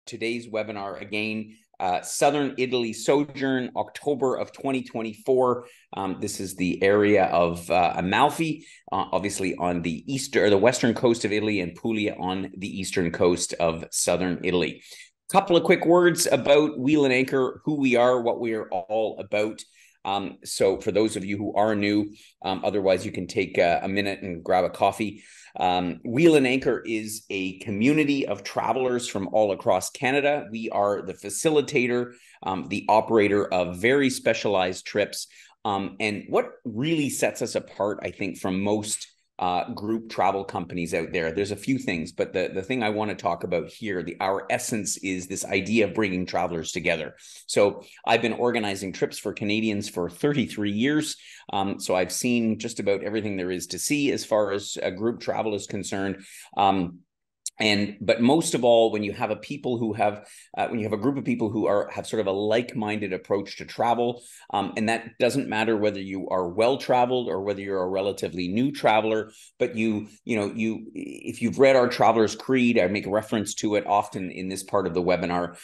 today's webinar again. Southern Italy sojourn, October of 2024. This is the area of Amalfi, obviously on the western coast of Italy, and Puglia on the eastern coast of southern Italy. Couple of quick words about Wheel and Anchor, who we are, what we are all about. So for those of you who are new, otherwise you can take a minute and grab a coffee. Wheel and Anchor is a community of travelers from all across Canada. We are the facilitator, the operator of very specialized trips. And what really sets us apart, I think, from most group travel companies out there, there's a few things, but the thing I want to talk about here, our essence, is this idea of bringing travelers together. So I've been organizing trips for Canadians for 33 years. So I've seen just about everything there is to see as far as group travel is concerned. But most of all, when you have a group of people who have sort of a like-minded approach to travel, and that doesn't matter whether you are well-traveled or whether you're a relatively new traveler, but if you've read our Traveler's Creed, I make a reference to it often in this part of the webinar,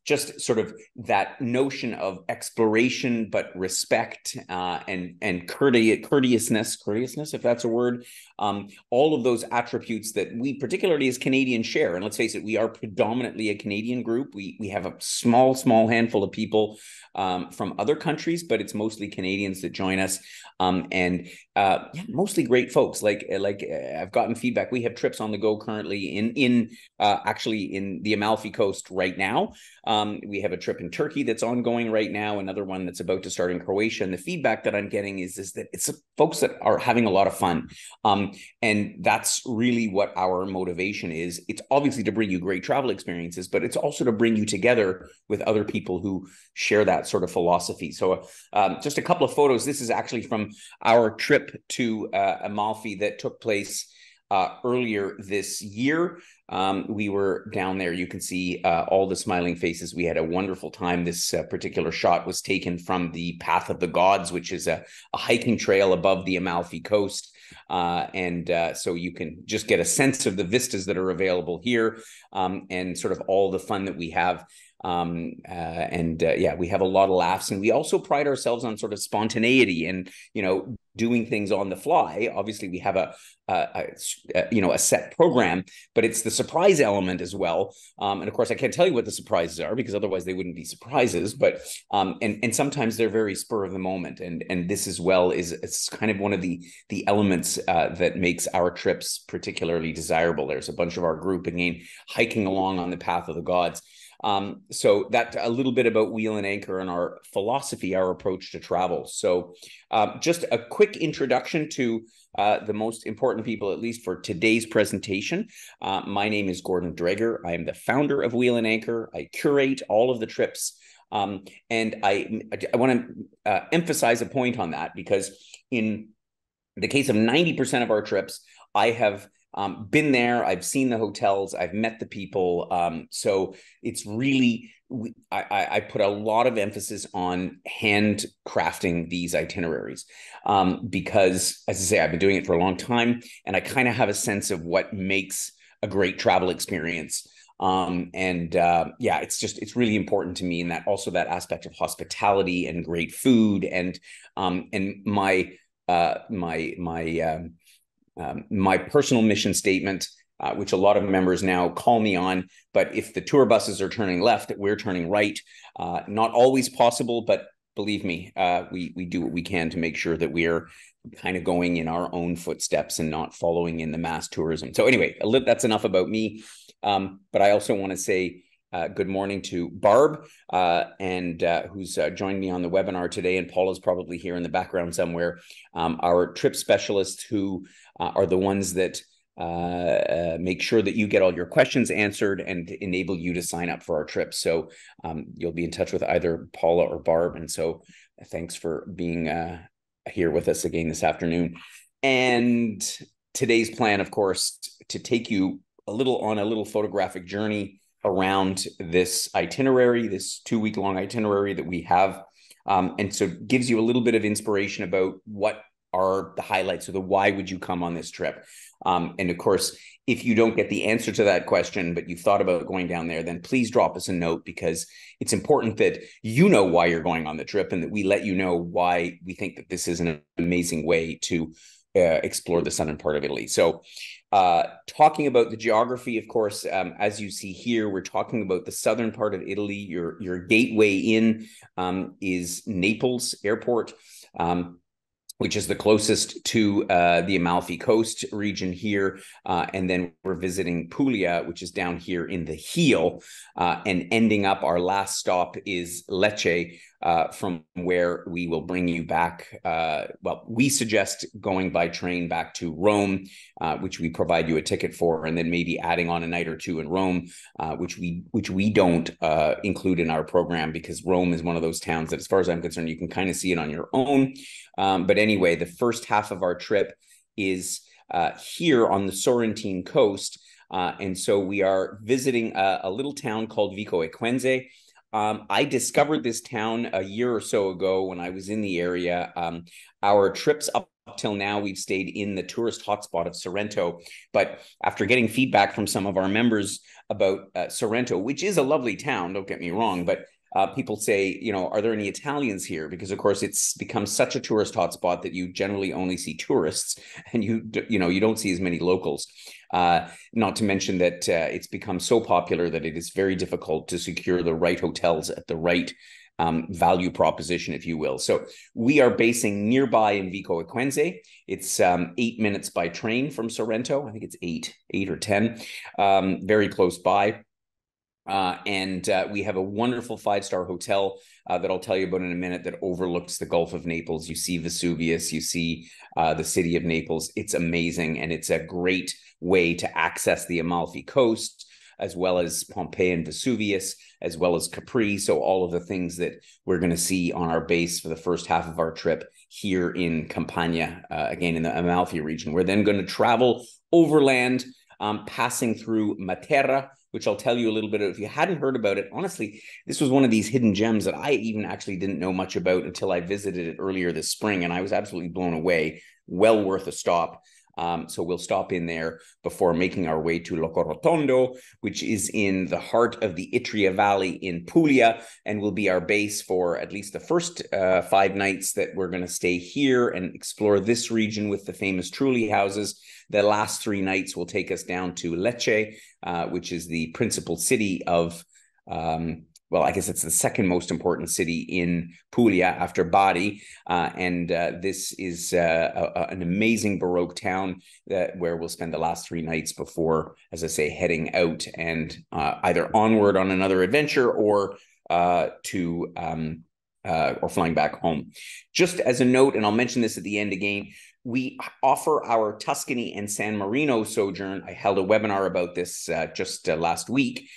just sort of that notion of exploration, but respect and courteousness, if that's a word, all of those attributes that we particularly as Canadians share. And let's face it, we are predominantly a Canadian group. We have a small handful of people from other countries, but it's mostly Canadians that join us, mostly great folks. Like I've gotten feedback. We have trips on the go currently actually in the Amalfi Coast right now. We have a trip in Turkey that's ongoing right now, another one that's about to start in Croatia. And the feedback that I'm getting is that it's folks that are having a lot of fun. And that's really what our motivation is. It's obviously to bring you great travel experiences, but it's also to bring you together with other people who share that sort of philosophy. So just a couple of photos. This is actually from our trip to Amalfi that took place earlier this year. We were down there. You can see all the smiling faces. We had a wonderful time. This particular shot was taken from the Path of the Gods, which is a hiking trail above the Amalfi Coast. So you can just get a sense of the vistas that are available here, and sort of all the fun that we have. We have a lot of laughs, and we also pride ourselves on sort of spontaneity and, doing things on the fly. Obviously we have a set program, but it's the surprise element as well. And of course I can't tell you what the surprises are because otherwise they wouldn't be surprises, but, and sometimes they're very spur of the moment. And this as well it's kind of one of the elements, that makes our trips particularly desirable. There's a bunch of our group again, hiking along on the Path of the Gods. So that a little bit about Wheel and Anchor and our philosophy, our approach to travel. So just a quick introduction to the most important people, at least for today's presentation. My name is Gordon Dreger. I am the founder of Wheel and Anchor. I curate all of the trips. And I want to emphasize a point on that, because in the case of 90% of our trips, I have been there, I've seen the hotels, I've met the people. So it's really, I put a lot of emphasis on handcrafting these itineraries, because, as I say, I've been doing it for a long time, and I kind of have a sense of what makes a great travel experience. It's really important to me, and that also that aspect of hospitality and great food, and my personal mission statement, which a lot of members now call me on, but if the tour buses are turning left, we're turning right. Not always possible, but believe me, we do what we can to make sure that we're kind of going in our own footsteps and not following in the mass tourism. So anyway, that's enough about me. But I also want to say good morning to Barb, who's joined me on the webinar today, and Paula's probably here in the background somewhere. Our trip specialists who are the ones that make sure that you get all your questions answered and enable you to sign up for our trip. So you'll be in touch with either Paula or Barb. And so thanks for being here with us again this afternoon. And today's plan, of course, to take you on a little photographic journey around this itinerary, this 2-week-long itinerary that we have. And so gives you a little bit of inspiration about what are the highlights, or the why would you come on this trip? And of course, if you don't get the answer to that question, but you've thought about going down there, then please drop us a note, because it's important that you know why you're going on the trip, and that we let you know why we think that this is an amazing way to explore the southern part of Italy. So talking about the geography, of course, as you see here, we're talking about the southern part of Italy. Your gateway in is Naples Airport, which is the closest to the Amalfi Coast region here. And then we're visiting Puglia, which is down here in the heel. And ending up, our last stop is Lecce, from where we will bring you back. Well, we suggest going by train back to Rome, which we provide you a ticket for, and then maybe adding on a night or two in Rome, which we don't include in our program, because Rome is one of those towns that, as far as I'm concerned, you can kind of see it on your own. But anyway, the first half of our trip is here on the Sorrentine coast. And so we are visiting a little town called Vico Equense. I discovered this town a year or so ago when I was in the area. Our trips up till now, we've stayed in the tourist hotspot of Sorrento. But after getting feedback from some of our members about Sorrento, which is a lovely town, don't get me wrong, but people say, are there any Italians here? Because, of course, it's become such a tourist hotspot that you generally only see tourists, and you don't see as many locals. Not to mention that it's become so popular that it is very difficult to secure the right hotels at the right value proposition, if you will. So we are basing nearby in Vico Equense. It's 8 minutes by train from Sorrento. I think it's eight or 10, very close by. And we have a wonderful 5-star hotel that I'll tell you about in a minute, that overlooks the Gulf of Naples. You see Vesuvius, you see the city of Naples. It's amazing, and it's a great way to access the Amalfi Coast, as well as Pompeii and Vesuvius, as well as Capri. So all of the things that we're going to see on our base for the first half of our trip here in Campania, again in the Amalfi region. We're then going to travel overland, passing through Matera, which I'll tell you a little bit of. If you hadn't heard about it, honestly, this was one of these hidden gems that I even actually didn't know much about until I visited it earlier this spring, and I was absolutely blown away. Well worth a stop. So we'll stop in there before making our way to Locorotondo, which is in the heart of the Itria Valley in Puglia, and will be our base for at least the first 5 nights that we're going to stay here and explore this region with the famous Trulli houses. The last 3 nights will take us down to Lecce, which is the principal city of well, I guess it's the second most important city in Puglia after Bari. And this is an amazing Baroque town where we'll spend the last 3 nights before, as I say, heading out and either onward on another adventure or flying back home. Just as a note, and I'll mention this at the end again, we offer our Tuscany and San Marino sojourn. I held a webinar about this just last week.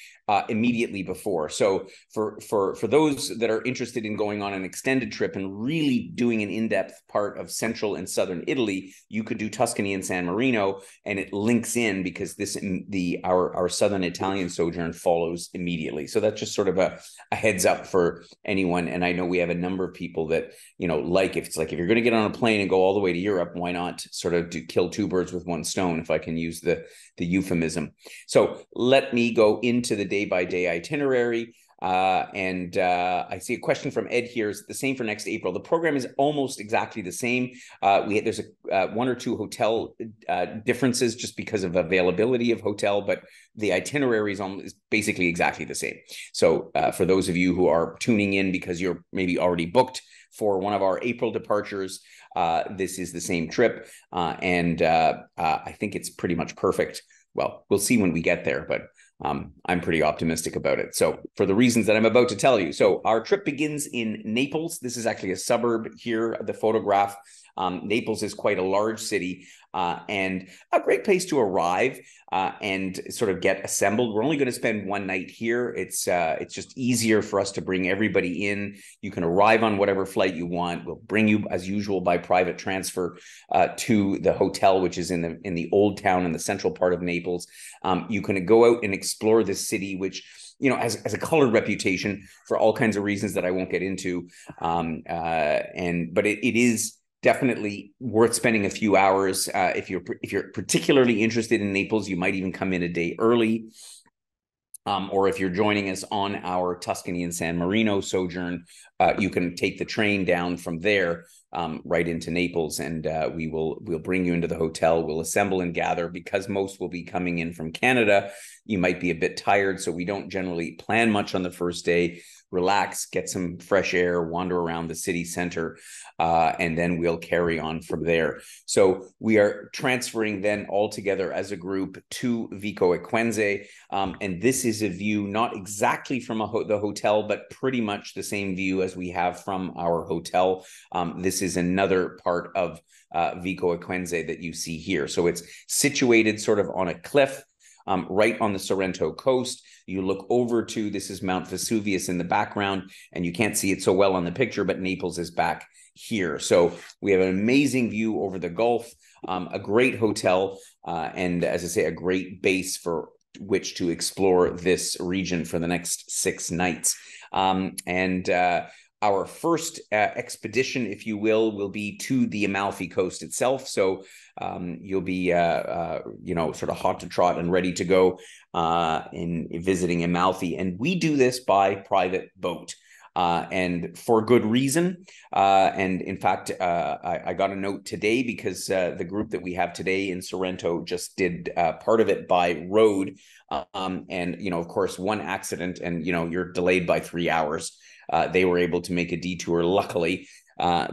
Immediately before. So for those that are interested in going on an extended trip and really doing an in-depth part of central and southern Italy, you could do Tuscany and San Marino, and it links in because our southern Italian sojourn follows immediately. So that's just sort of a heads up for anyone. And I know we have a number of people that, if you're going to get on a plane and go all the way to Europe, why not sort of kill 2 birds with 1 stone, if I can use the euphemism. So let me go into the day-by-day itinerary. I see a question from Ed here. Is it the same for next April? The program is almost exactly the same. There's 1 or 2 hotel differences just because of availability of hotel, but the itinerary is basically exactly the same. So for those of you who are tuning in because you're maybe already booked for one of our April departures, this is the same trip. I think it's pretty much perfect. Well, we'll see when we get there, but I'm pretty optimistic about it. So for the reasons that I'm about to tell you. So our trip begins in Naples. This is actually a suburb here, the photograph. Naples is quite a large city and a great place to arrive and sort of get assembled. We're only going to spend 1 night here. It's just easier for us to bring everybody in. You can arrive on whatever flight you want. We'll bring you, as usual, by private transfer to the hotel, which is in the old town in the central part of Naples. You can go out and explore this city, which has a colored reputation for all kinds of reasons that I won't get into. But it is definitely worth spending a few hours. If you're particularly interested in Naples, you might even come in a day early. Or if you're joining us on our Tuscany and San Marino sojourn, you can take the train down from there right into Naples, and we'll bring you into the hotel. We'll assemble and gather. Because most will be coming in from Canada, you might be a bit tired, so we don't generally plan much on the first day. Relax, get some fresh air, wander around the city center, and then we'll carry on from there. So we are transferring then all together as a group to Vico Equense, and this is a view not exactly from the hotel, but pretty much the same view as we have from our hotel. This is another part of Vico Equense that you see here. So it's situated sort of on a cliff, right on the Sorrento coast. You look over to, this is Mount Vesuvius in the background, and you can't see it so well on the picture, but Naples is back here. So we have an amazing view over the Gulf, a great hotel, and as I say, a great base for which to explore this region for the next 6 nights. Our first expedition, if you will be to the Amalfi Coast itself. So you'll be, sort of hot to trot and ready to go in visiting Amalfi. And we do this by private boat. And for good reason. And in fact, I got a note today because the group that we have today in Sorrento just did part of it by road. And, of course, one accident and, you're delayed by 3 hours. They were able to make a detour, luckily. I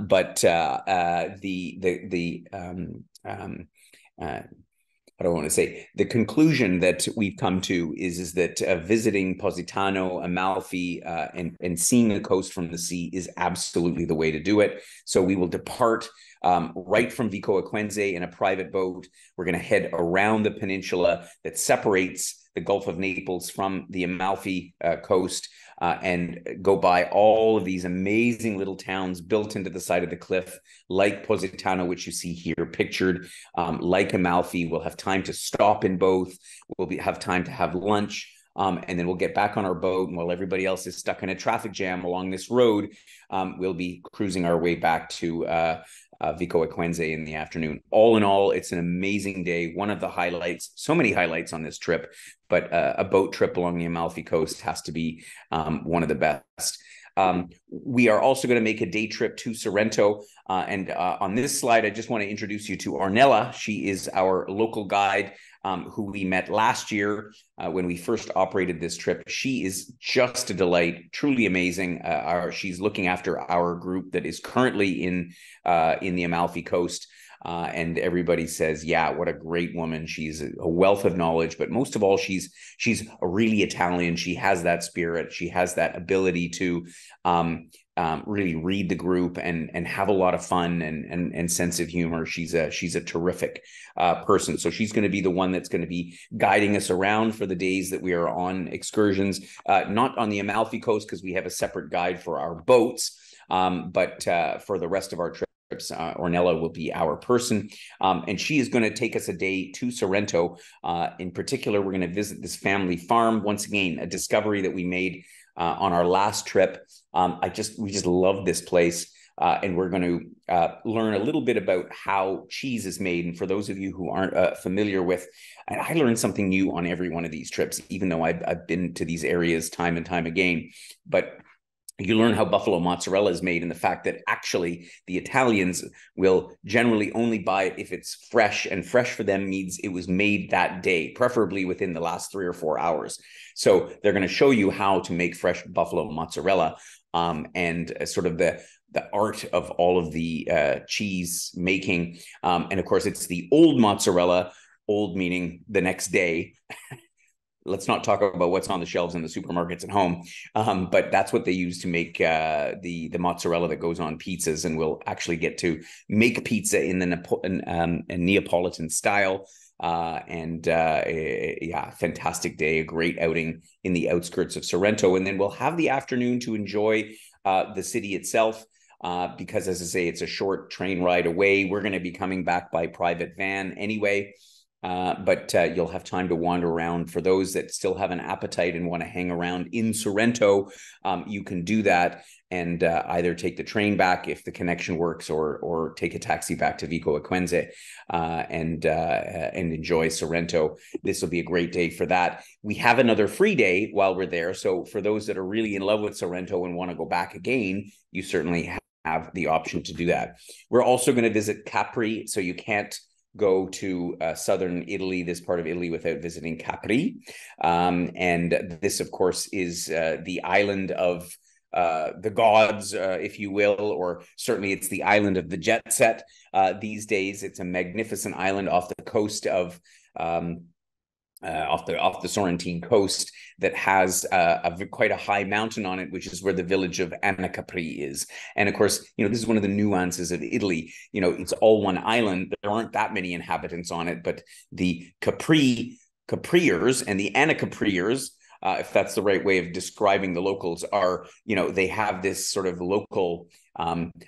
don't want to say, the conclusion that we've come to is that visiting Positano, Amalfi, and seeing the coast from the sea is absolutely the way to do it. So we will depart right from Vico Equense in a private boat. We're going to head around the peninsula that separates the Gulf of Naples from the Amalfi coast, and go by all of these amazing little towns built into the side of the cliff, like Positano, which you see here pictured, like Amalfi. We'll have time to stop in both. We'll have time to have lunch, and then we'll get back on our boat. And while everybody else is stuck in a traffic jam along this road, we'll be cruising our way back to Vico Equense in the afternoon. All in all, it's an amazing day. One of the highlights, so many highlights on this trip, but a boat trip along the Amalfi Coast has to be one of the best. We are also going to make a day trip to Sorrento. And on this slide, I just want to introduce you to Ornella. She is our local guide, who we met last year when we first operated this trip. She is just a delight, truly amazing. She's looking after our group that is currently in the Amalfi Coast. And everybody says, yeah, what a great woman. She's a wealth of knowledge, but most of all, she's a really Italian. She has that spirit. She has that ability to really read the group and have a lot of fun and sense of humor. She's a terrific person. So she's going to be the one that's going to be guiding us around for the days that we are on excursions, not on the Amalfi Coast because we have a separate guide for our boats, but for the rest of our trip. Ornella will be our person, and she is going to take us a day to Sorrento. In particular, we're going to visit this family farm. Once again, a discovery that we made on our last trip. We just love this place, and we're going to learn a little bit about how cheese is made. And for those of you who aren't familiar with, and I learned something new on every one of these trips, even though I've been to these areas time and time again, but you learn how buffalo mozzarella is made and the fact that actually the Italians will generally only buy it if it's fresh, and fresh for them means it was made that day, preferably within the last 3 or 4 hours. So they're going to show you how to make fresh buffalo mozzarella, and sort of the art of all of the cheese making. And of course, it's the old mozzarella, old meaning the next day. Let's not talk about what's on the shelves in the supermarkets at home, but that's what they use to make the mozzarella that goes on pizzas. And we'll actually get to make pizza in the Neapolitan style. Fantastic day, a great outing in the outskirts of Sorrento. And then we'll have the afternoon to enjoy the city itself. Because, as I say, it's a short train ride away. We're going to be coming back by private van anyway. but you'll have time to wander around. For those that still have an appetite and want to hang around in Sorrento, you can do that and either take the train back if the connection works, or take a taxi back to Vico Equense and enjoy Sorrento. This will be a great day for that. We have another free day while we're there. So for those that are really in love with Sorrento and want to go back again, you certainly have the option to do that. We're also going to visit Capri. So you can't go to southern Italy, this part of Italy, without visiting Capri. And this, of course, is the island of the gods, if you will, or certainly it's the island of the jet set these days. It's a magnificent island off the coast of off the Sorrentine coast that has quite a high mountain on it, which is where the village of Anacapri is. And of course, this is one of the nuances of Italy. It's all one island. There aren't that many inhabitants on it, but the Capriers and the Anacapriers, if that's the right way of describing the locals, are, they have this sort of local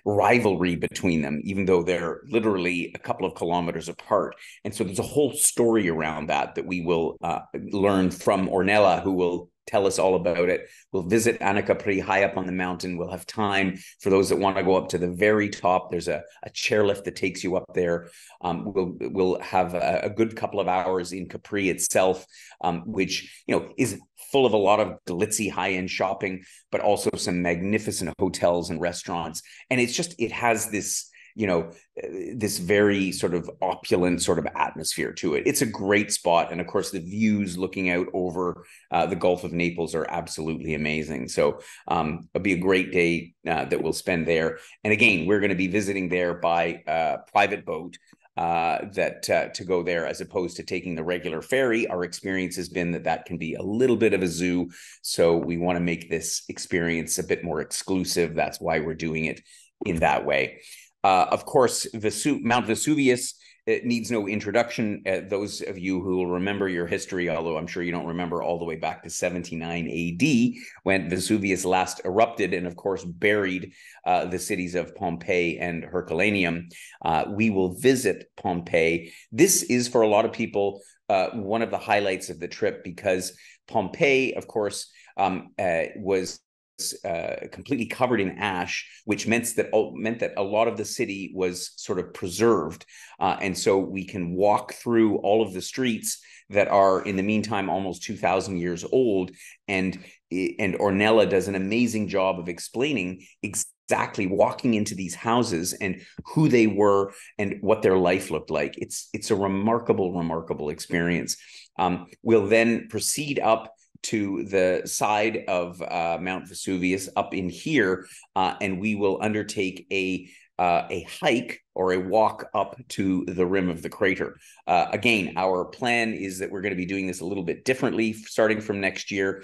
rivalry between them, even though they're literally a couple of kilometers apart. And so there's a whole story around that we will learn from Ornella, who will tell us all about it. We'll visit Anacapri high up on the mountain. We'll have time for those that want to go up to the very top. There's a chairlift that takes you up there. We'll have a good couple of hours in Capri itself, which is full of a lot of glitzy high-end shopping, but also some magnificent hotels and restaurants. And it has this, this very sort of opulent sort of atmosphere to it. It's a great spot. And of course, the views looking out over the Gulf of Naples are absolutely amazing. So it'll be a great day that we'll spend there. And again, we're going to be visiting there by private boat to go there, as opposed to taking the regular ferry. Our experience has been that can be a little bit of a zoo. So we want to make this experience a bit more exclusive. That's why we're doing it in that way. Of course, Mount Vesuvius, it needs no introduction. Those of you who will remember your history, although I'm sure you don't remember all the way back to 79 AD, when Vesuvius last erupted and, of course, buried the cities of Pompeii and Herculaneum. We will visit Pompeii. This is, for a lot of people, one of the highlights of the trip, because Pompeii, of course, was completely covered in ash, which meant that a lot of the city was sort of preserved. And so we can walk through all of the streets that are, in the meantime, almost 2,000 years old. And Ornella does an amazing job of explaining exactly walking into these houses and who they were and what their life looked like. It's a remarkable experience. We'll then proceed up to the side of Mount Vesuvius up in here, and we will undertake a hike or a walk up to the rim of the crater. Again, our plan is that we're going to be doing this a little bit differently starting from next year,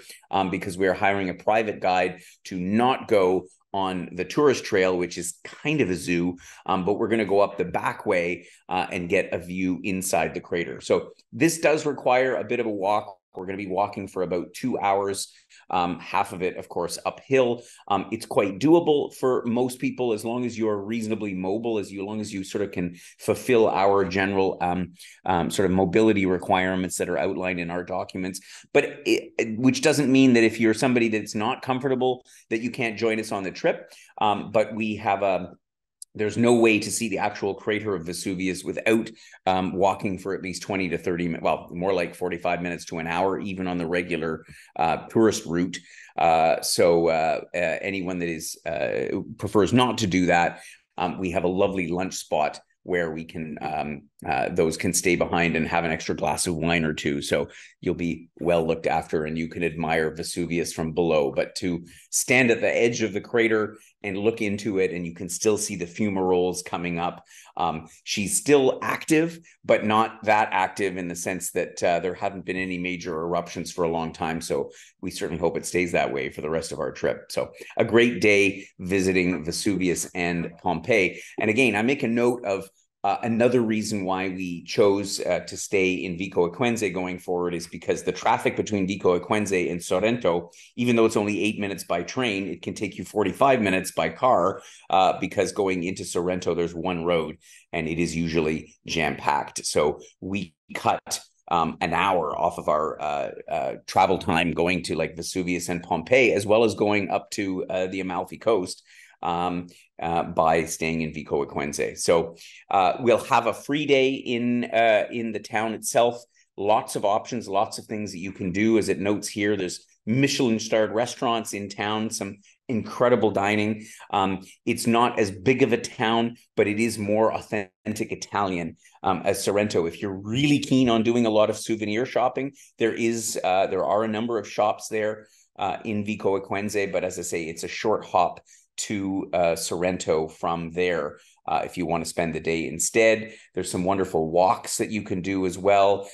because we are hiring a private guide to not go on the tourist trail, which is kind of a zoo, but we're going to go up the back way and get a view inside the crater. So this does require a bit of a walk. We're going to be walking for about 2 hours, half of it, of course, uphill. It's quite doable for most people, as long as you're reasonably mobile, as long as you sort of can fulfill our general sort of mobility requirements that are outlined in our documents. But which doesn't mean that if you're somebody that's not comfortable, that you can't join us on the trip. But we have there's no way to see the actual crater of Vesuvius without walking for at least 20 to 30 minutes, well, more like 45 minutes to an hour, even on the regular tourist route. So anyone that prefers not to do that, we have a lovely lunch spot where we can those can stay behind and have an extra glass of wine or two. So you'll be well looked after and you can admire Vesuvius from below. But to stand at the edge of the crater and look into it, and you can still see the fumaroles coming up. She's still active, but not that active in the sense that there haven't been any major eruptions for a long time. So we certainly hope it stays that way for the rest of our trip. So a great day visiting Vesuvius and Pompeii. And again, I make a note of Another reason why we chose to stay in Vico Equense going forward is because the traffic between Vico Equense and Sorrento, even though it's only 8 minutes by train, it can take you 45 minutes by car because going into Sorrento, there's one road and it is usually jam-packed. So we cut an hour off of our travel time going to like Vesuvius and Pompeii, as well as going up to the Amalfi Coast by staying in Vico Equense. So we'll have a free day in the town itself. Lots of options, lots of things that you can do. As it notes here, there's Michelin-starred restaurants in town, some incredible dining. It's not as big of a town, but it is more authentic Italian as Sorrento. If you're really keen on doing a lot of souvenir shopping, there are a number of shops there in Vico Equense, but as I say, it's a short hop to Sorrento from there. If you want to spend the day instead, there's some wonderful walks that you can do as well.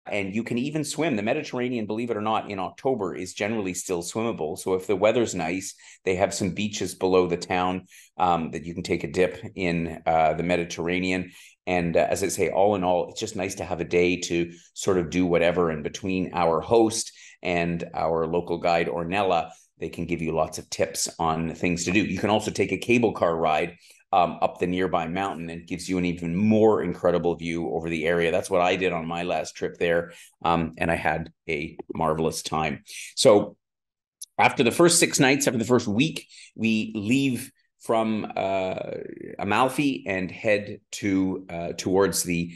And you can even swim. The Mediterranean, believe it or not, in October is generally still swimmable. So if the weather's nice, they have some beaches below the town that you can take a dip in the Mediterranean. And as I say, all in all, it's just nice to have a day to sort of do whatever. And between our host and our local guide, Ornella, they can give you lots of tips on things to do. You can also take a cable car ride up the nearby mountain, and it gives you an even more incredible view over the area. That's what I did on my last trip there, and I had a marvelous time. So after the first 6 nights, after the first week, we leave from Amalfi and head towards the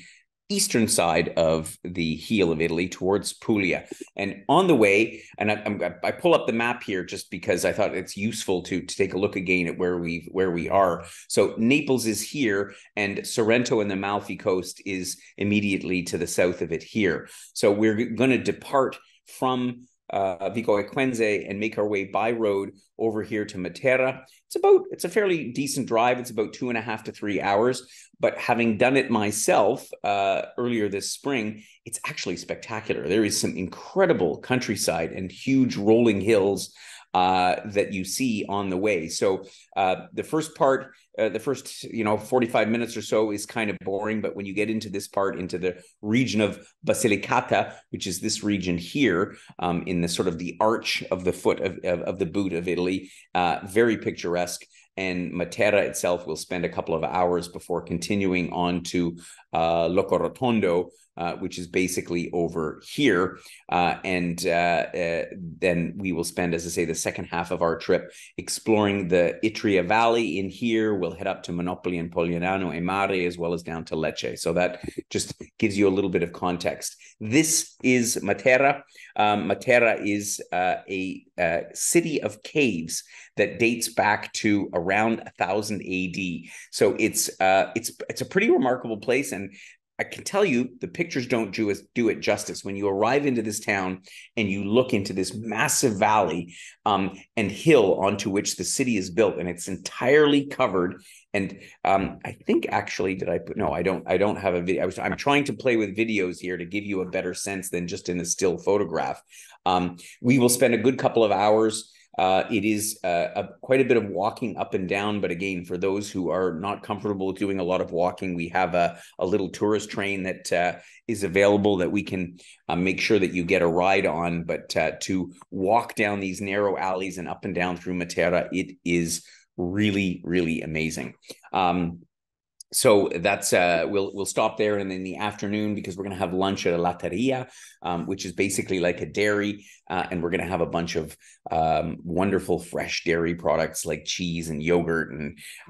eastern side of the heel of Italy, towards Puglia. And on the way, and I pull up the map here just because I thought it's useful to take a look again at where we are. So Naples is here, and Sorrento and the Amalfi Coast is immediately to the south of it here. So we're going to depart from Vico Equense and make our way by road over here to Matera. It's a fairly decent drive. It's about 2.5 to 3 hours. But having done it myself earlier this spring, it's actually spectacular. There is some incredible countryside and huge rolling hills that you see on the way. So the first part, the first 45 minutes or so is kind of boring, but when you get into this part, into the region of Basilicata, which is this region here, in the sort of the arch of the foot of the boot of Italy, very picturesque. And Matera itself will spend a couple of hours before continuing on to Locorotondo, which is basically over here. And then we will spend, as I say, the second half of our trip exploring the Itria Valley in here. We'll head up to Monopoli and Polignano e Mare, as well as down to Lecce. So that just gives you a little bit of context. This is Matera. Matera is a city of caves that dates back to around 1000 AD. So it's a pretty remarkable place, and I can tell you the pictures don't do it justice. When you arrive into this town and you look into this massive valley and hill onto which the city is built, and it's entirely covered. And I think actually, I don't have a video. I'm trying to play with videos here to give you a better sense than just in a still photograph. We will spend a good couple of hours. It is quite a bit of walking up and down, but again, for those who are not comfortable with doing a lot of walking, we have a little tourist train that is available that we can make sure that you get a ride on. But to walk down these narrow alleys and up and down through Matera, it is really, really amazing. So that's we'll stop there, and in the afternoon, because we're going to have lunch at a latteria, which is basically like a dairy, and we're going to have a bunch of wonderful fresh dairy products like cheese and yogurt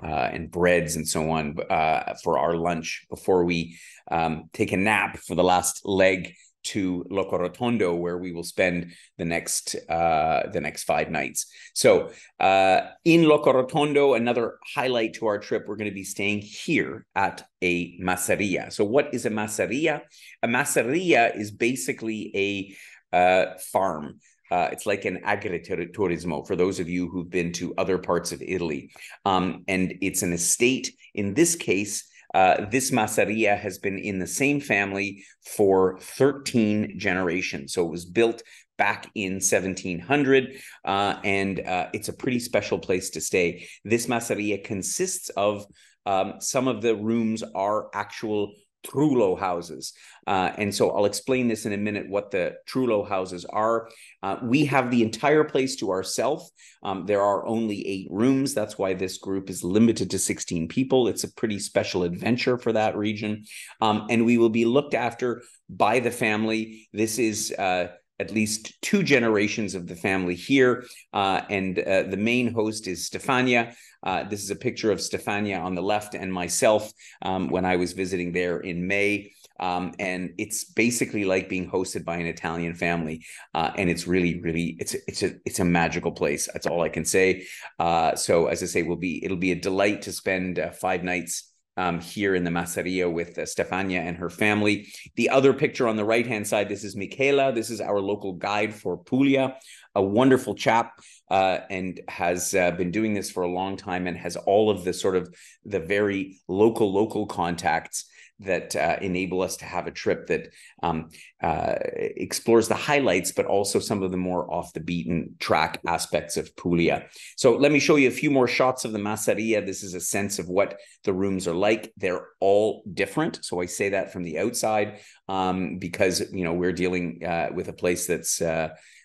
and breads and so on for our lunch before we take a nap for the last leg to Locorotondo, where we will spend the next 5 nights. So in Locorotondo, another highlight to our trip, we're going to be staying here at a masseria. So what is a masseria? A masseria is basically a farm. It's like an agriturismo for those of you who've been to other parts of Italy. And it's an estate. In this case, this masseria has been in the same family for 13 generations. So it was built back in 1700, and it's a pretty special place to stay. This masseria consists of some of the rooms are actual Trullo houses. And so I'll explain this in a minute, what the Trullo houses are. We have the entire place to ourselves. There are only 8 rooms. That's why this group is limited to 16 people. It's a pretty special adventure for that region. And we will be looked after by the family. This is at least 2 generations of the family here. And the main host is Stefania. This is a picture of Stefania on the left and myself when I was visiting there in May. And it's basically like being hosted by an Italian family. And it's really, it's a magical place. That's all I can say. So as I say, it'll be a delight to spend 5 nights here in the Masseria with Stefania and her family. The other picture on the right-hand side, this is Michela. This is our local guide for Puglia, a wonderful chap, and has been doing this for a long time and has all of the sort of the very local contacts that enable us to have a trip that explores the highlights, but also some of the more off the beaten track aspects of Puglia. So let me show you a few more shots of the Masseria. This is a sense of what the rooms are like. They're all different. So I say that from the outside because, you know, we're dealing with a place that's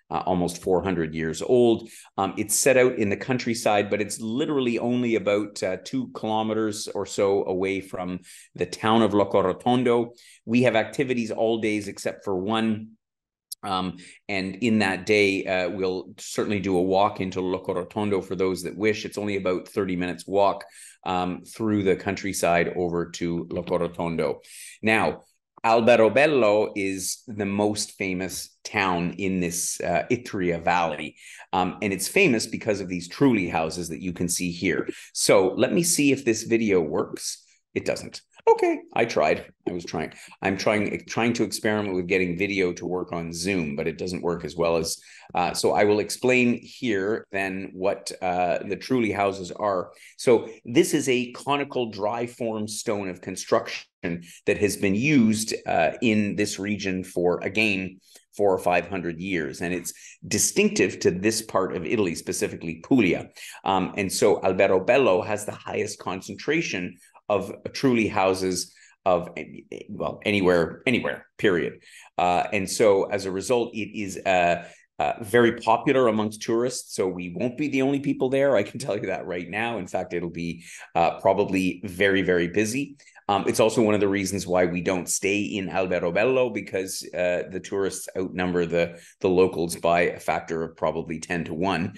almost 400 years old. It's set out in the countryside, but it's literally only about 2 kilometers or so away from the town of Locorotondo. We have activities all days except for one. And in that day, we'll certainly do a walk into Locorotondo for those that wish. It's only about 30 minutes walk through the countryside over to Locorotondo. Now, Alberobello is the most famous town in this Itria Valley. And it's famous because of these Trulli houses that you can see here. So let me see if this video works. It doesn't. Okay, I tried. I'm trying to experiment with getting video to work on Zoom, but it doesn't work as well as. So I will explain here then what the Trulli houses are. So this is a conical dry form stone of construction that has been used in this region for, again, 400 or 500 years. And it's distinctive to this part of Italy, specifically Puglia. And so Alberobello has the highest concentration of Trulli houses of, well, anywhere, period. And so as a result, it is very popular amongst tourists. So we won't be the only people there. I can tell you that right now. In fact, it'll be probably very, very busy. It's also one of the reasons why we don't stay in Alberobello, because the tourists outnumber the locals by a factor of probably 10 to 1.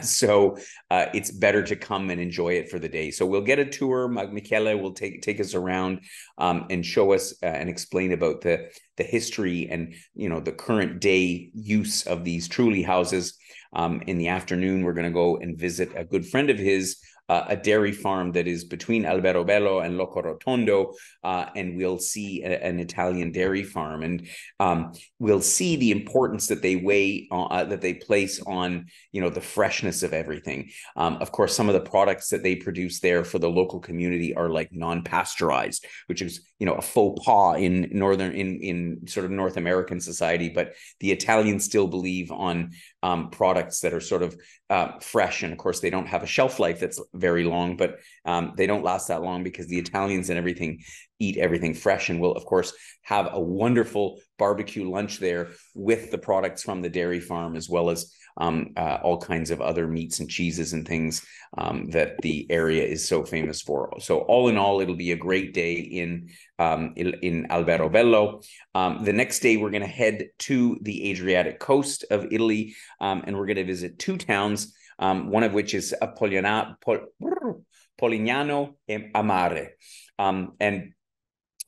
So it's better to come and enjoy it for the day. So we'll get a tour. Michele will take us around and show us and explain about the history and, you know, the current day use of these Trulli houses. In the afternoon, we're going to go and visit a good friend of his, a dairy farm that is between Alberobello and Locorotondo, and we'll see an Italian dairy farm, and we'll see the importance that they that they place on, you know, the freshness of everything. Of course, some of the products that they produce there for the local community are like non-pasteurized, which is, you know, a faux pas in sort of North American society, but the Italians still believe on products that are sort of fresh, and of course they don't have a shelf life that's very long, but they don't last that long because the Italians and everything eat everything fresh, and will of course have a wonderful barbecue lunch there with the products from the dairy farm, as well as all kinds of other meats and cheeses and things that the area is so famous for. So all in all, it'll be a great day in Alberobello. The next day, we're going to head to the Adriatic coast of Italy, and we're going to visit 2 towns, one of which is Polignano e Amare. And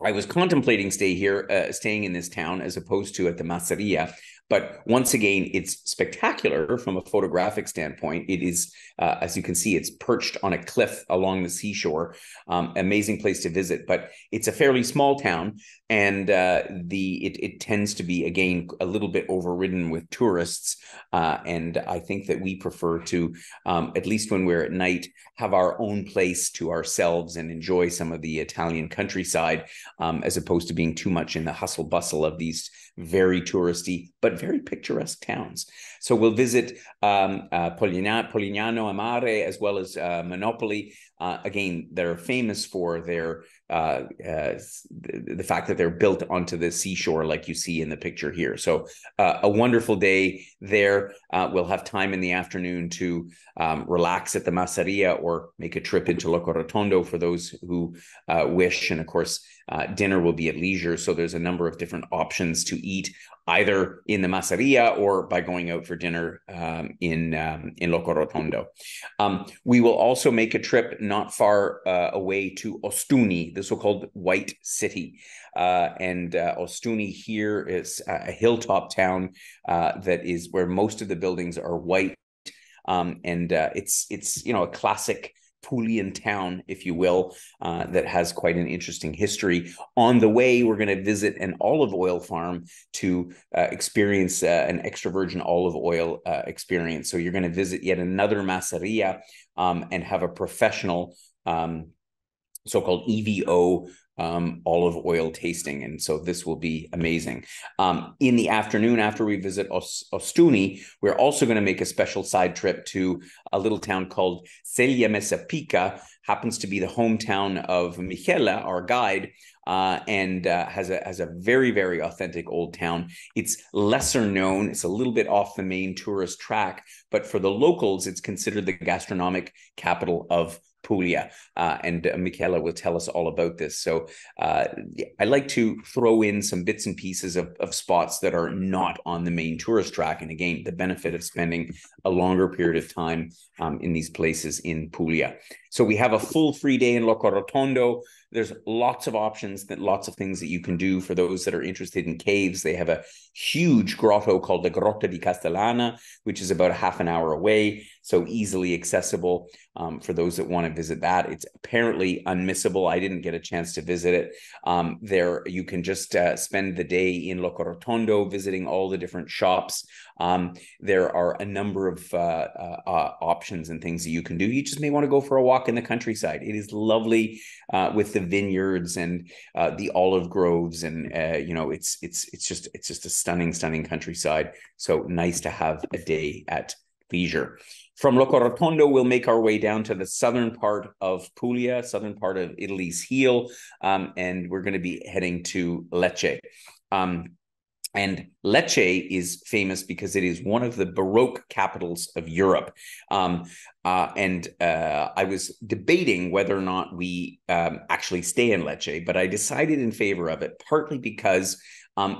I was contemplating staying in this town as opposed to at the Masseria. But once again, it's spectacular from a photographic standpoint. It is, as you can see, it's perched on a cliff along the seashore. Amazing place to visit, but it's a fairly small town, and it tends to be, again, a little bit overridden with tourists. And I think that we prefer to, at least when we're at night, have our own place to ourselves and enjoy some of the Italian countryside, as opposed to being too much in the hustle bustle of these very touristy but very picturesque towns. So we'll visit Polignano Amare, as well as Monopoli, again, they're famous for their the fact that they're built onto the seashore, like you see in the picture here. So a wonderful day there. We'll have time in the afternoon to relax at the Masseria or make a trip into Locorotondo for those who wish. And of course, dinner will be at leisure. So there's a number of different options to eat, either in the Masseria or by going out for dinner in Locorotondo. We will also make a trip not far away to Ostuni, the so-called White City. And Ostuni here is a hilltop town that is where most of the buildings are white. And it's a classic Puglian town, if you will, that has quite an interesting history. On the way, we're going to visit an olive oil farm to experience an extra virgin olive oil experience. So you're going to visit yet another masseria and have a professional so-called EVO olive oil tasting. And so this will be amazing. In the afternoon, after we visit Ostuni, we're also going to make a special side trip to a little town called Ceglie Messapica, happens to be the hometown of Michele, our guide, and has a very, very authentic old town. It's lesser known. It's a little bit off the main tourist track, but for the locals, it's considered the gastronomic capital of Puglia, and Michele will tell us all about this. So I like to throw in some bits and pieces of spots that are not on the main tourist track. And again, the benefit of spending a longer period of time in these places in Puglia. So we have a full free day in Locorotondo. There's lots of options, lots of things that you can do for those that are interested in caves. They have a huge grotto called the Grotta di Castellana, which is about half an hour away, so easily accessible for those that want to visit that. It's apparently unmissable. I didn't get a chance to visit it. There, you can just spend the day in Locorotondo visiting all the different shops. There are a number of options and things that you can do. You just may want to go for a walk in the countryside. It is lovely with the vineyards and the olive groves, and it's just a stunning countryside. So nice to have a day at leisure. From Locorotondo, we'll make our way down to the southern part of Puglia, southern part of Italy's heel, and we're going to be heading to Lecce. And Lecce is famous because it is one of the Baroque capitals of Europe. I was debating whether or not we actually stay in Lecce, but I decided in favor of it, partly because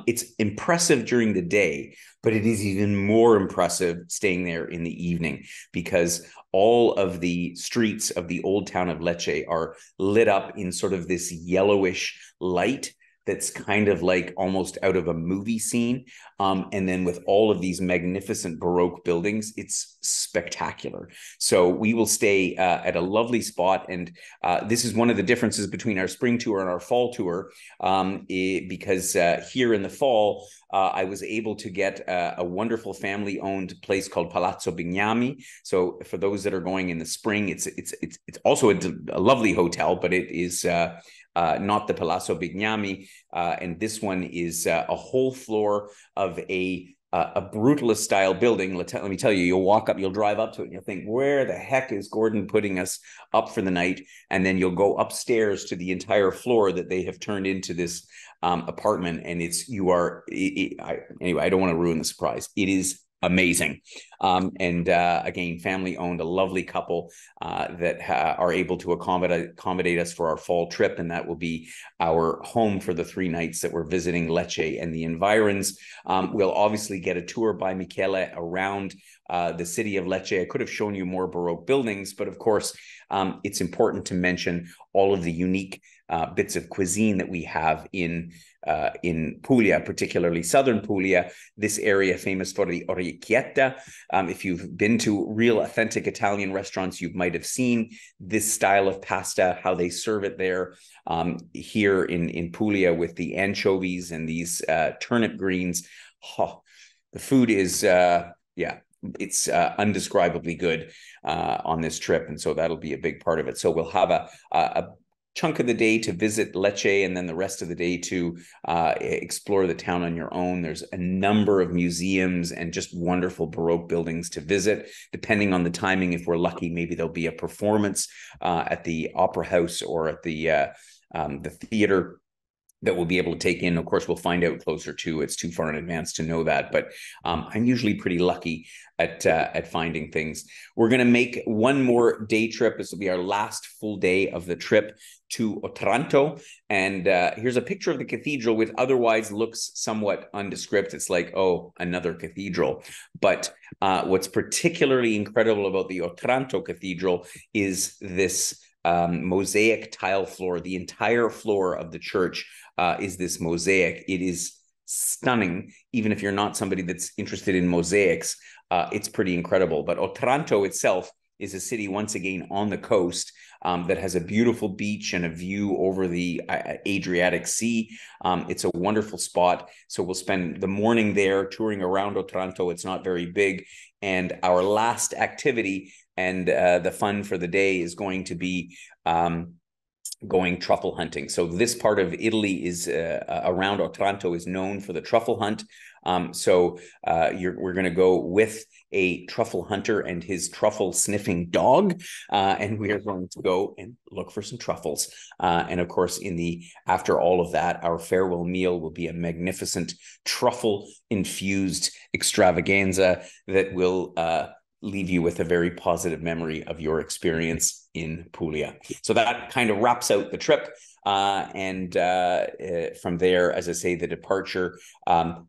it's impressive during the day, but it is even more impressive staying there in the evening, because all of the streets of the old town of Lecce are lit up in sort of this yellowish light that's kind of like almost out of a movie scene. And then with all of these magnificent Baroque buildings, it's spectacular. So we will stay at a lovely spot. And this is one of the differences between our spring tour and our fall tour, because here in the fall, I was able to get a wonderful family-owned place called Palazzo Bignami. So for those that are going in the spring, it's also a lovely hotel, but it is not the Palazzo Bignami. And this one is a whole floor of a brutalist style building. Let me tell you, you'll drive up to it and you'll think, where the heck is Gordon putting us up for the night? And then you'll go upstairs to the entire floor that they have turned into this apartment. And anyway, I don't want to ruin the surprise. It is amazing. Again, family owned, a lovely couple that are able to accommodate us for our fall trip. And that will be our home for the 3 nights that we're visiting Lecce and the environs. We'll obviously get a tour by Michele around the city of Lecce. I could have shown you more Baroque buildings, but of course, it's important to mention all of the unique bits of cuisine that we have in Puglia, particularly southern Puglia, this area famous for the orecchietta. If you've been to real authentic Italian restaurants, you might have seen this style of pasta, how they serve it there. Here in Puglia with the anchovies and these turnip greens. Oh, the food is, it's undescribably good on this trip. And so that'll be a big part of it. So we'll have a chunk of the day to visit Lecce and then the rest of the day to explore the town on your own. There's a number of museums and just wonderful Baroque buildings to visit. Depending on the timing, if we're lucky, maybe there'll be a performance at the Opera House or at the theater that we'll be able to take in. Of course, we'll find out closer to. It's too far in advance to know that, but I'm usually pretty lucky at finding things. We're going to make one more day trip. This will be our last full day of the trip to Otranto. And here's a picture of the cathedral, which otherwise looks somewhat nondescript. It's like, oh, another cathedral. But what's particularly incredible about the Otranto Cathedral is this mosaic tile floor. The entire floor of the church is this mosaic. It is stunning. Even if you're not somebody that's interested in mosaics, it's pretty incredible. But Otranto itself is a city, once again, on the coast that has a beautiful beach and a view over the Adriatic Sea. It's a wonderful spot. So we'll spend the morning there touring around Otranto. It's not very big. And our last activity and the fun for the day is going to be going truffle hunting. So this part of Italy is around Otranto is known for the truffle hunt. We're going to go with a truffle hunter and his truffle sniffing dog, and we are going to go and look for some truffles. And of course, after all of that, our farewell meal will be a magnificent truffle infused extravaganza that will leave you with a very positive memory of your experience in Puglia. So that kind of wraps out the trip. And from there, as I say, the departure,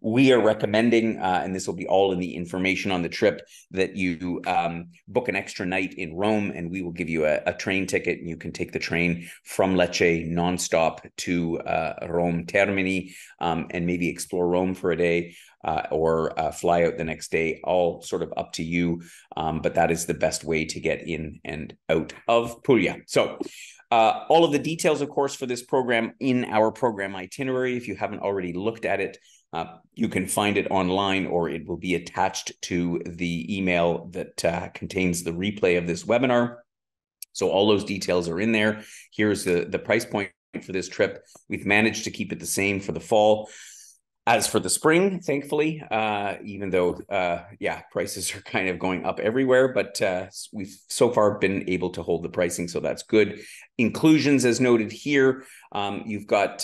we are recommending, and this will be all in the information on the trip, that you book an extra night in Rome, and we will give you a train ticket, and you can take the train from Lecce nonstop to Rome Termini, and maybe explore Rome for a day. Or fly out the next day, all sort of up to you. But that is the best way to get in and out of Puglia. So all of the details, of course, for this program in our program itinerary. If you haven't already looked at it, you can find it online, or it will be attached to the email that contains the replay of this webinar. So all those details are in there. Here's the price point for this trip. We've managed to keep it the same for the fall as for the spring, thankfully, even though, prices are kind of going up everywhere, but we've so far been able to hold the pricing, so that's good. Inclusions, as noted here, you've got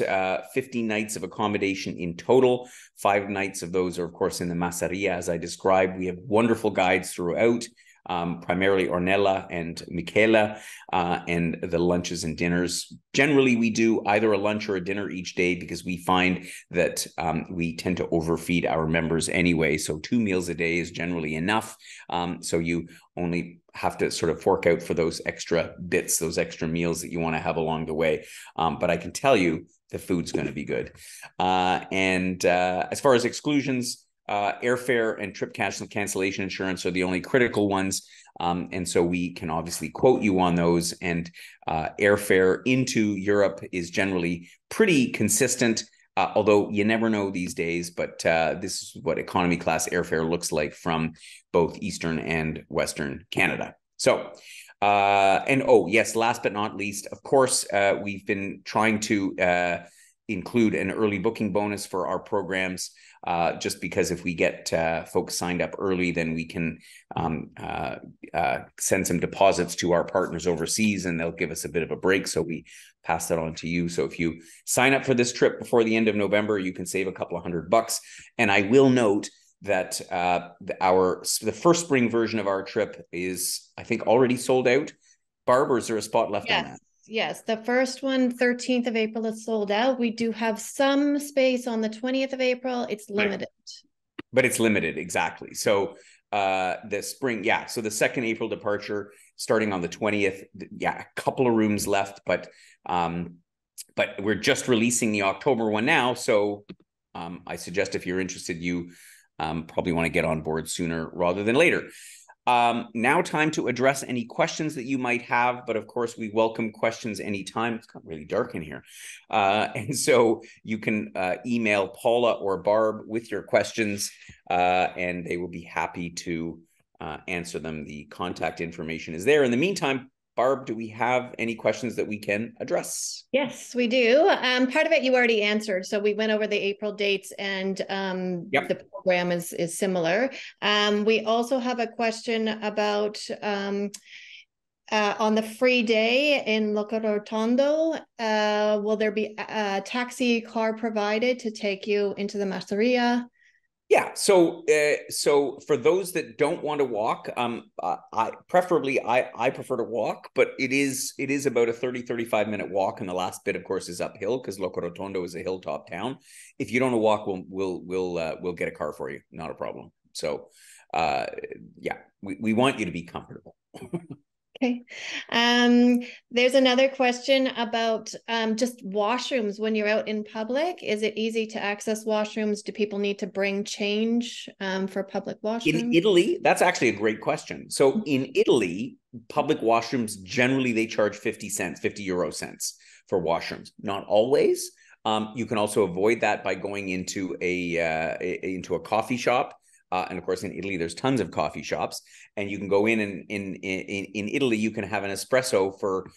50 nights of accommodation in total. 5 nights of those are, of course, in the Masseria, as I described. We have wonderful guides throughout. Primarily Ornella and Michela, and the lunches and dinners. Generally, we do either a lunch or a dinner each day because we find that we tend to overfeed our members anyway. So 2 meals a day is generally enough. So you only have to sort of fork out for those extra bits, those extra meals that you want to have along the way. But I can tell you the food's going to be good. And as far as exclusions, airfare and trip cancellation insurance are the only critical ones. And so we can obviously quote you on those. And airfare into Europe is generally pretty consistent, although you never know these days. But this is what economy class airfare looks like from both Eastern and Western Canada. So, yes, last but not least, of course, we've been trying to include an early booking bonus for our programs, just because if we get folks signed up early, then we can send some deposits to our partners overseas, and they'll give us a bit of a break. So we pass that on to you. So if you sign up for this trip before the end of November, you can save a couple of $100. And I will note that the first spring version of our trip is, I think, already sold out. Barb, or is there a spot left on that? Yes, the first one, 13th of April, is sold out. We do have some space on the 20th of April. It's limited. But it's limited, exactly. So the spring, so the 2nd April departure starting on the 20th, a couple of rooms left, but we're just releasing the October one now. So I suggest if you're interested, you probably want to get on board sooner rather than later. Now time to address any questions that you might have, but of course we welcome questions anytime. It's got really dark in here. And so you can email Paula or Barb with your questions, and they will be happy to answer them. The contact information is there. In the meantime, Barb, do we have any questions that we can address? Yes, we do. Part of it you already answered. So we went over the April dates, and Yep. the program is similar. We also have a question about on the free day in Locorotondo, will there be a taxi car provided to take you into the Masseria? Yeah. So for those that don't want to walk, I prefer to walk, but it is about a 35 minute walk, and the last bit, of course, is uphill because Locorotondo is a hilltop town. If you don't want to walk, we'll get a car for you, not a problem. So, yeah, we want you to be comfortable. Okay. There's another question about just washrooms when you're out in public. Is it easy to access washrooms? Do people need to bring change for public In washrooms? Italy, that's actually a great question. So in Italy, public washrooms generally they charge 50 cents, 50 euro cents for washrooms. Not always. You can also avoid that by going into a coffee shop. And of course, in Italy, there's tons of coffee shops, and you can go in and in Italy, you can have an espresso for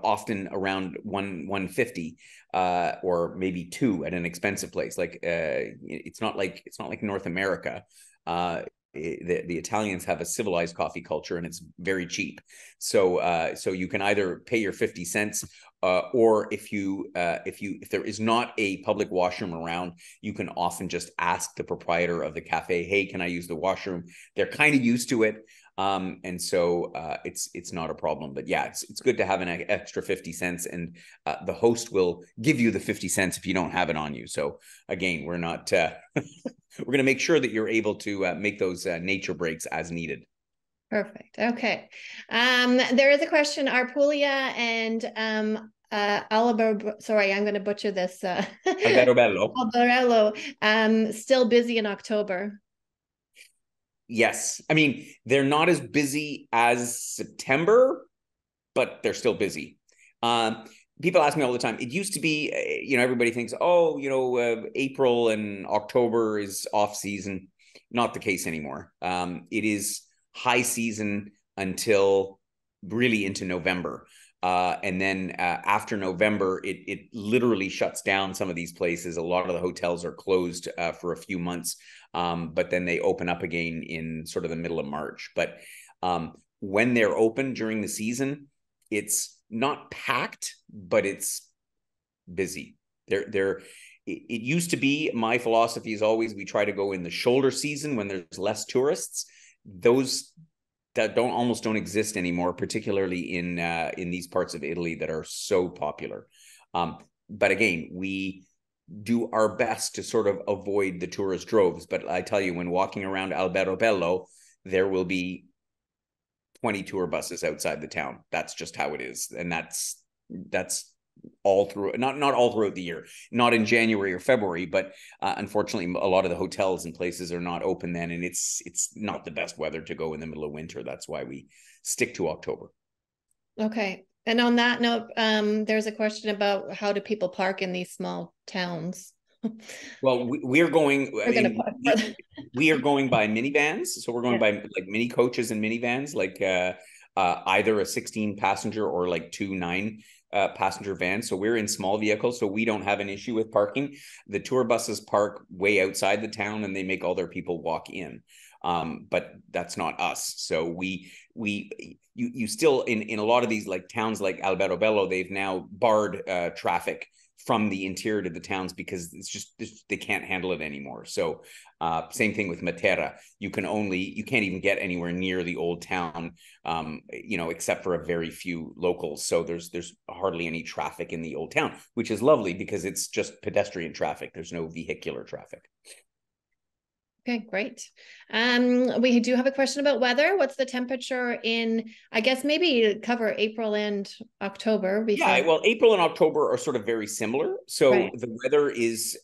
often around 150 or maybe two at an expensive place. Like it's not like North America. The Italians have a civilized coffee culture, and it's very cheap. So you can either pay your 50 cents, or if there is not a public washroom around, you can often just ask the proprietor of the cafe, "Hey, can I use the washroom?" They're kind of used to it, and so it's not a problem. But yeah, it's good to have an extra 50 cents, and the host will give you the 50 cents if you don't have it on you. So again, we're not we're going to make sure that you're able to make those nature breaks as needed. Perfect. Okay. There is a question. Are Puglia and sorry, I'm going to butcher this. Alberobello. Alberello, still busy in October? Yes. I mean, they're not as busy as September, but they're still busy. People ask me all the time. It used to be, everybody thinks, oh, April and October is off season. Not the case anymore. It is high season until really into November. And then after November, it literally shuts down some of these places. A lot of the hotels are closed for a few months, but then they open up again in sort of the middle of March. But when they're open during the season, it's not packed, but it's busy. It used to be, my philosophy is always we try to go in the shoulder season when there's less tourists. Those that almost don't exist anymore, particularly in these parts of Italy that are so popular. But again, we do our best to sort of avoid the tourist droves. But I tell you, when walking around Alberobello, there will be 20 tour buses outside the town. That's just how it is. And that's all through, not all throughout the year, not in January or February, but unfortunately a lot of the hotels and places are not open then, and it's not the best weather to go in the middle of winter. That's why we stick to October. Okay. And on that note, there's a question about how do people park in these small towns? Well, we are going. We are going by minivans, so we're going by like mini coaches and minivans, like either a 16 passenger or like 2 9 passenger vans. So we're in small vehicles, so we don't have an issue with parking. The tour buses park way outside the town, and they make all their people walk in. But that's not us. So you still in a lot of these like towns like Alberobello, they've now barred traffic from the interior to the towns because they can't handle it anymore. So same thing with Matera. You can't even get anywhere near the old town, except for a very few locals. So there's hardly any traffic in the old town, which is lovely because it's just pedestrian traffic. There's no vehicular traffic. Okay, great. We do have a question about weather. What's the temperature in, I guess maybe cover April and October before. Yeah, well, April and October are sort of very similar. So Right. the weather is,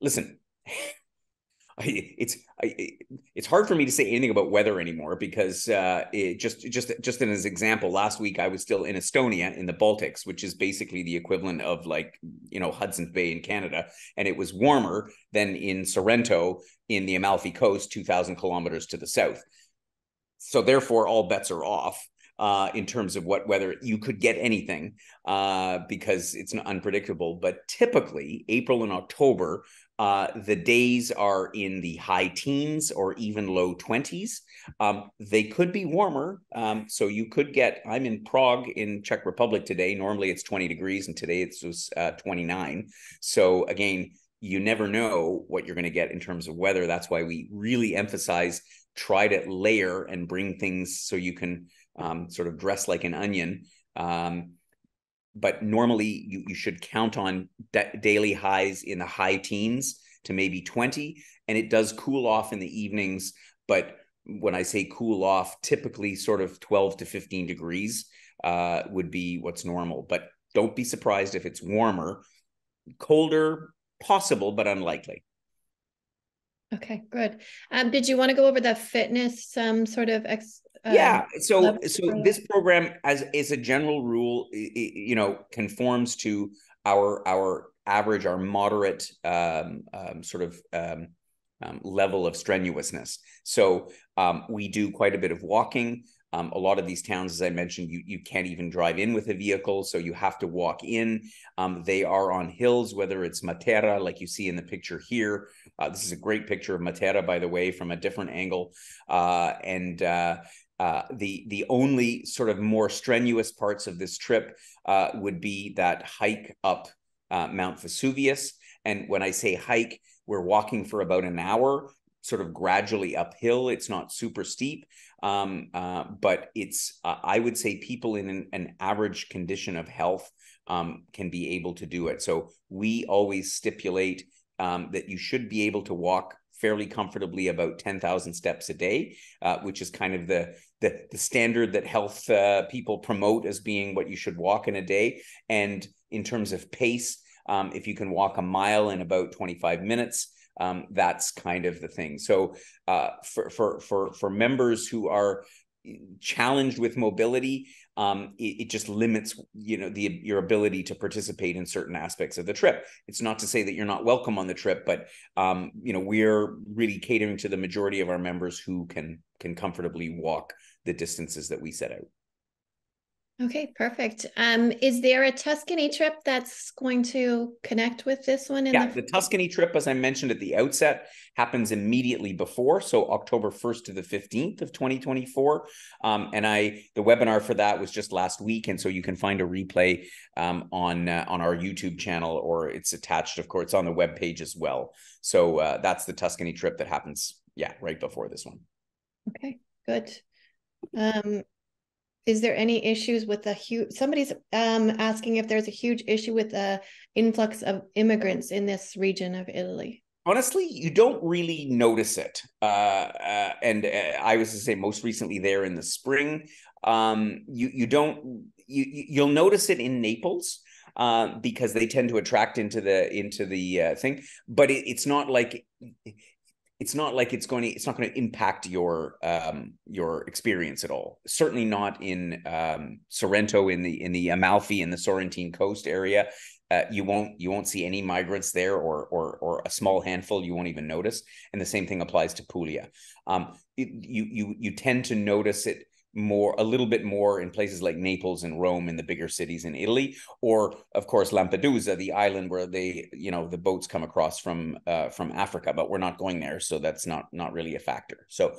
listen, it's hard for me to say anything about weather anymore because just as an example, last week I was still in Estonia in the Baltics, which is basically the equivalent of like Hudson's Bay in Canada, and it was warmer than in Sorrento in the Amalfi Coast, 2,000 kilometers to the south. So therefore, all bets are off. in terms of what weather. You could get anything because it's unpredictable. But typically, April and October, the days are in the high teens or even low 20s. They could be warmer. So you could get, I'm in Prague in Czech Republic today. Normally it's 20 degrees and today it was 29. So again, you never know what you're going to get in terms of weather. That's why we really emphasize try to layer and bring things so you can sort of dress like an onion. But normally you should count on daily highs in the high teens to maybe 20, and it does cool off in the evenings. But when I say cool off, typically sort of 12 to 15 degrees would be what's normal. But don't be surprised if it's warmer. Colder, possible, but unlikely. Okay, good. Did you want to go over the fitness sort of yeah, so this program, as is a general rule, conforms to our average, our moderate sort of level of strenuousness. So we do quite a bit of walking. A lot of these towns, as I mentioned, you can't even drive in with a vehicle, so you have to walk in. They are on hills, whether it's Matera, like you see in the picture here. This is a great picture of Matera, by the way, from a different angle. The only sort of more strenuous parts of this trip would be that hike up Mount Vesuvius. And when I say hike, we're walking for about an hour, sort of gradually uphill. It's not super steep, but it's, I would say people in an average condition of health can be able to do it. So we always stipulate that you should be able to walk fairly comfortably about 10,000 steps a day, which is kind of the standard that health people promote as being what you should walk in a day. And in terms of pace, if you can walk a mile in about 25 minutes, that's kind of the thing. So for members who are challenged with mobility, it just limits your ability to participate in certain aspects of the trip. It's not to say that you're not welcome on the trip, but we're really catering to the majority of our members who can comfortably walk the distances that we set out. Okay, perfect. Is there a Tuscany trip that's going to connect with this one? The Tuscany trip, as I mentioned at the outset, happens immediately before, so October 1st to the 15th of 2024. And the webinar for that was just last week, and so you can find a replay on our YouTube channel, or it's attached, of course, on the webpage as well. So that's the Tuscany trip that happens, right before this one. Okay, good. Is there any issues with the huge, somebody's asking if there's a huge issue with the influx of immigrants in this region of Italy? Honestly, you don't really notice it. And I was to say most recently there in the spring. You'll notice it in Naples because they tend to attract into the thing, but it's not like it's not going to impact your experience at all. Certainly not in Sorrento, in the Amalfi and the Sorrentine coast area. You won't see any migrants there, or a small handful you won't even notice. And the same thing applies to Puglia. You tend to notice it a little bit more in places like Naples and Rome, in the bigger cities in Italy, or of course Lampedusa, the island where the boats come across from Africa, but we're not going there, so that's not really a factor. So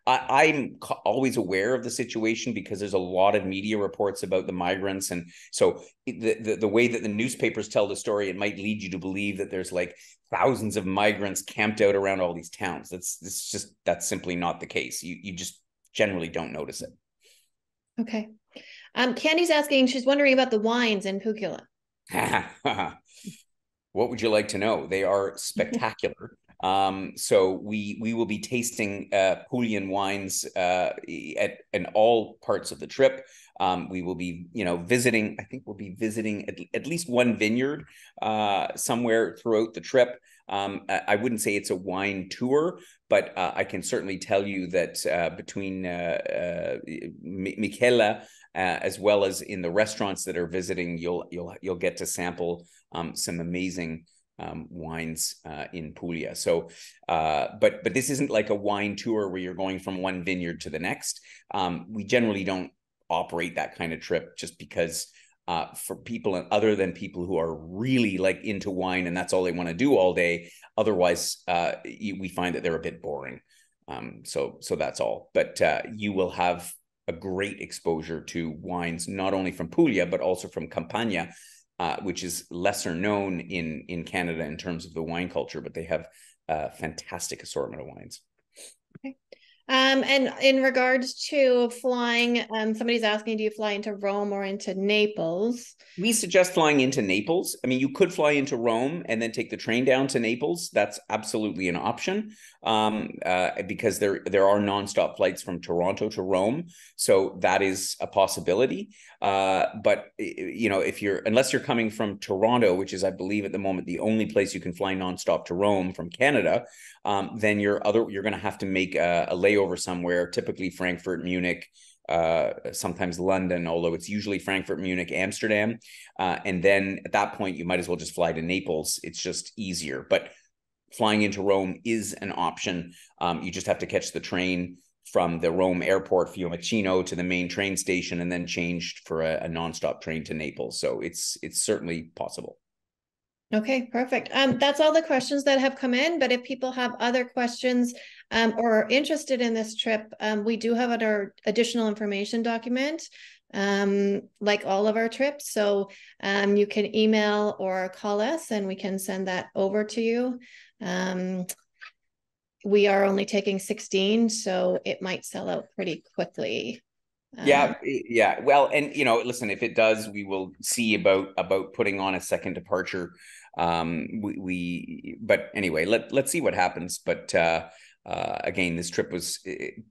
I'm always aware of the situation because there's a lot of media reports about the migrants, and so the way that the newspapers tell the story, it might lead you to believe that there's like thousands of migrants camped out around all these towns. That's simply not the case. You just generally don't notice it. Okay. Candy's asking, she's wondering about the wines in Puglia. What would you like to know? They are spectacular. So we will be tasting Puglian wines in all parts of the trip. We will be, visiting. I think we'll be visiting at least one vineyard somewhere throughout the trip. I wouldn't say it's a wine tour, but I can certainly tell you that between Michela as well as in the restaurants that are visiting, you'll get to sample some amazing wines in Puglia. So, but this isn't like a wine tour where you're going from one vineyard to the next. We generally don't operate that kind of trip, just because for people other than people who are really like into wine and that's all they want to do all day. Otherwise, we find that they're a bit boring. So that's all. But you will have a great exposure to wines, not only from Puglia, but also from Campania, which is lesser known in Canada in terms of the wine culture, but they have a fantastic assortment of wines. Okay. And in regards to flying, somebody's asking, do you fly into Rome or into Naples? We suggest flying into Naples. I mean, you could fly into Rome and then take the train down to Naples. That's absolutely an option, because there are nonstop flights from Toronto to Rome, so that is a possibility. But you know, unless you're coming from Toronto, which is, I believe, at the moment the only place you can fly nonstop to Rome from Canada, then you're going to have to make a layover somewhere, typically Frankfurt, Munich, sometimes London, although it's usually Frankfurt, Munich, Amsterdam. And then at that point, you might as well just fly to Naples. It's just easier. But flying into Rome is an option. You just have to catch the train from the Rome airport, Fiumicino, to the main train station, and then change for a nonstop train to Naples. So it's certainly possible. Okay, perfect. That's all the questions that have come in, but if people have other questions or are interested in this trip, we do have our additional information document, like all of our trips. So you can email or call us and we can send that over to you. We are only taking 16, so it might sell out pretty quickly. Yeah. Well, and listen, if it does, we will see about putting on a second departure. But anyway, let's see what happens. But again, this trip was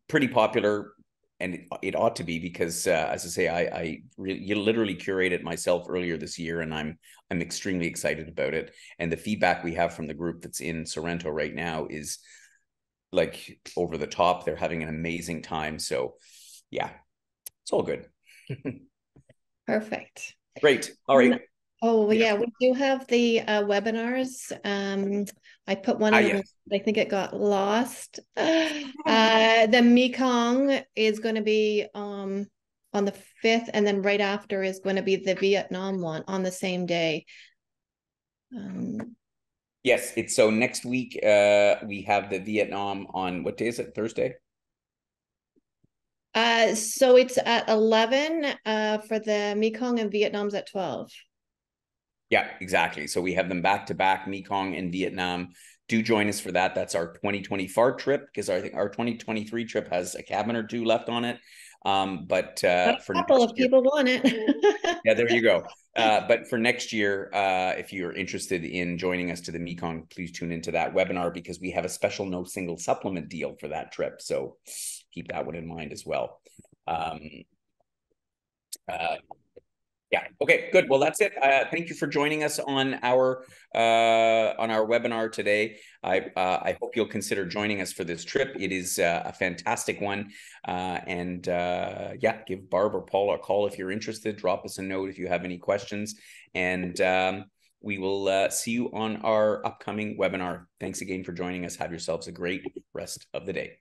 pretty popular, and it ought to be, because as I say, I literally curated myself earlier this year, and I'm extremely excited about it. And the feedback we have from the group that's in Sorrento right now is like over the top. They're having an amazing time. So yeah. It's all good. Perfect. Great. All right. Oh, yeah, we do have the webinars. I put one in, Yes. I think it got lost. The Mekong is going to be on the 5th, and then right after is going to be the Vietnam one on the same day. Yes, so next week we have the Vietnam on, what day is it? Thursday? So it's at 11 for the Mekong, and Vietnam's at 12. Yeah, exactly. So we have them back to back, Mekong and Vietnam. Do join us for that. That's our 2024 trip, because I think our 2023 trip has a cabin or two left on it. But a for couple of people want it. yeah, there you go. But for next year, if you're interested in joining us to the Mekong, please tune into that webinar, because we have a special no single supplement deal for that trip. So keep that one in mind as well. Yeah. Okay, good. Well, that's it. Thank you for joining us on our webinar today. I hope you'll consider joining us for this trip. It is a fantastic one. Yeah, give Barb or Paul a call if you're interested. Drop us a note if you have any questions. And we will see you on our upcoming webinar. Thanks again for joining us. Have yourselves a great rest of the day.